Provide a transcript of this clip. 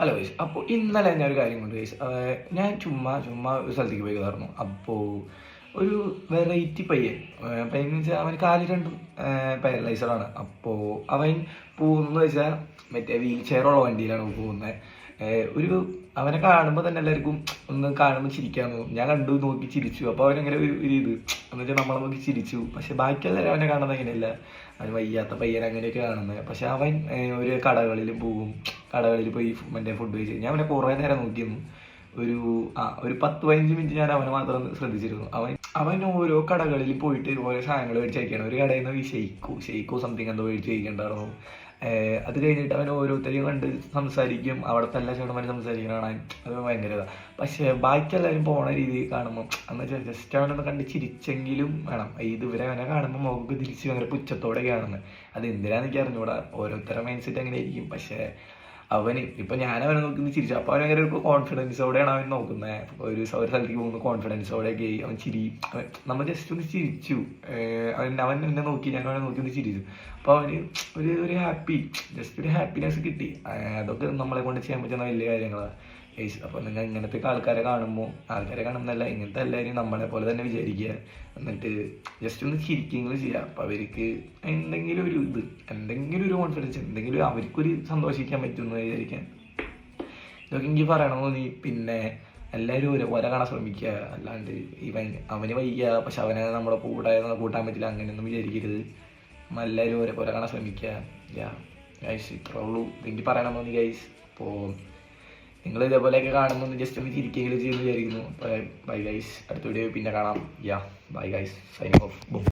Hello guys. അപ്പോൾ ഇന്നലെ ഞാൻ ഒരു കാര്യം കൊണ്ട് ഗൈസ്, ഞാൻ ചുമ്മാ ഒരു സ്ഥലത്തേക്ക് പോയി കയറുന്നു. അപ്പോൾ ഒരു വെറൈറ്റി പയ്യൻ, പയ്യൻ വെച്ചാൽ അവന് കാല് രണ്ടും പാരലൈസറാണ്. അപ്പോൾ അവൻ പോകുന്നത് വെച്ചാൽ മറ്റേ വീൽ ചെയറുള്ള വണ്ടിയിലാണ് പോകുന്നത്. ഒരു അവനെ കാണുമ്പോൾ തന്നെ എല്ലാവർക്കും ഒന്ന് കാണുമ്പോൾ ചിരിക്കാൻ തോന്നും. ഞാൻ കണ്ടു, നോക്കി ചിരിച്ചു. അപ്പോൾ അവനങ്ങനെ ഒരു ഇത് എന്ന് വെച്ചാൽ നമ്മളെ നോക്കി ചിരിച്ചു. പക്ഷെ ബാക്കിയുള്ളവരെ അവനെ കാണുന്നത് അങ്ങനെയല്ല, അവന് വയ്യാത്ത പയ്യൻ അങ്ങനെയൊക്കെ കാണുന്നത്. പക്ഷെ അവൻ ഒരു കടകളിൽ പോകും, കടകളിൽ പോയി മറ്റേ ഫുഡ് കഴിച്ച് ഞാൻ അവനെ കുറേ നേരം നോക്കിയിരുന്നു. ഒരു 10-15 മിനിറ്റ് ഞാൻ അവനെ മാത്രം ശ്രദ്ധിച്ചിരുന്നു. അവൻ ഓരോ കടകളിൽ പോയിട്ട് ഓരോ സാധനങ്ങൾ മേടിച്ച് കഴിക്കണം. ഒരു കടയിൽ നിന്ന് ഷെയ്ക്കോ സംതിങ് എന്തോ മേടിച്ച് കഴിക്കണ്ടായിരുന്നു. അത് കഴിഞ്ഞിട്ട് അവൻ ഓരോരുത്തരെയും കണ്ട് സംസാരിക്കും. അവിടുത്തെ എല്ലാ ചേട്ടന്മാരും സംസാരിക്കണതാണ്. അത് ഭയങ്കര ഇതാണ്. പക്ഷേ ബാക്കി എല്ലാവരും പോണ രീതി കാണുമ്പോൾ എന്ന് വെച്ചാൽ ജസ്റ്റ് അവനൊന്ന് കണ്ട് ചിരിച്ചെങ്കിലും വേണം. ഇവരെ അവനെ കാണുമ്പോൾ മുഖത്ത് തിരിച്ച് ഭയങ്കര പുച്ഛത്തോടെ കാണുന്നത്. അത് എന്തിനാന്ന് എനിക്ക് അറിഞ്ഞൂടാ, ഓരോരുത്തരുടെ മൈൻഡ് സെറ്റ് അങ്ങനെ ആയിരിക്കും. പക്ഷേ അവന് ഇപ്പം ഞാൻ അവനെ നോക്കുന്നത് ചിരിച്ചു. അപ്പോൾ അവൻ ഭയങ്കര ഒരു കോൺഫിഡൻസോടെയാണ് അവൻ നോക്കുന്നത്. ഒരു സ്ഥലത്തേക്ക് പോകുന്ന കോൺഫിഡൻസോടെയൊക്കെ അവൻ നമ്മൾ ജസ്റ്റ് ഒന്ന് ചിരിച്ചു. അവൻ എന്നെ നോക്കി, ഞാൻ അവനെ നോക്കി ഒന്ന് ചിരിച്ചു. അപ്പോൾ അവന് ഒരു ജസ്റ്റ് ഒരു ഹാപ്പിനെസ് കിട്ടി. അതൊക്കെ നമ്മളെ കൊണ്ട് ചെയ്യാൻ പറ്റുന്ന വലിയ കാര്യങ്ങളാണ്. അപ്പോൾ നിങ്ങൾ ഇങ്ങനത്തെ ആൾക്കാരെ കാണുന്നല്ല, ഇങ്ങനത്തെ എല്ലാവരും നമ്മളെ പോലെ തന്നെ വിചാരിക്കുക. എന്നിട്ട് ജസ്റ്റ് ഒന്ന് ചിരിക്കുകയെങ്കിലും ചെയ്യുക. അപ്പോൾ അവർക്ക് എന്തെങ്കിലും ഒരു കോൺഫിഡൻസ്, എന്തെങ്കിലും അവർക്കൊരു സന്തോഷിക്കാൻ പറ്റുമെന്ന് വിചാരിക്കാൻ. ഇതൊക്കെ എനിക്ക് പറയണമെന്ന് തോന്നി. പിന്നെ എല്ലാവരും ഒരേപോലെ കാണാൻ ശ്രമിക്കുക. അല്ലാണ്ട് അവന് വയ്യ പക്ഷെ അവനെ നമ്മുടെ കൂടെ കൂട്ടാൻ പറ്റില്ല അങ്ങനെയൊന്നും വിചാരിക്കരുത്. എല്ലാവരും ഒരേപോലെ കാണാൻ ശ്രമിക്കുക. ഗൈസ്, ഇത്രേ ഉള്ളൂ എനിക്ക് പറയണമെന്ന് തോന്നി ഗൈസ്. അപ്പോൾ നിങ്ങൾ ഇതേപോലെയൊക്കെ കാണുമ്പോൾ ജസ്റ്റ് ഒന്ന് ചിരിക്കുകയെങ്കിലും ചെയ്യുമെന്ന് വിചാരിക്കുന്നു. ബൈ ഗൈസ്, അടുത്ത വീഡിയോ പിന്നെ കാണാം. Bye guys, signing off.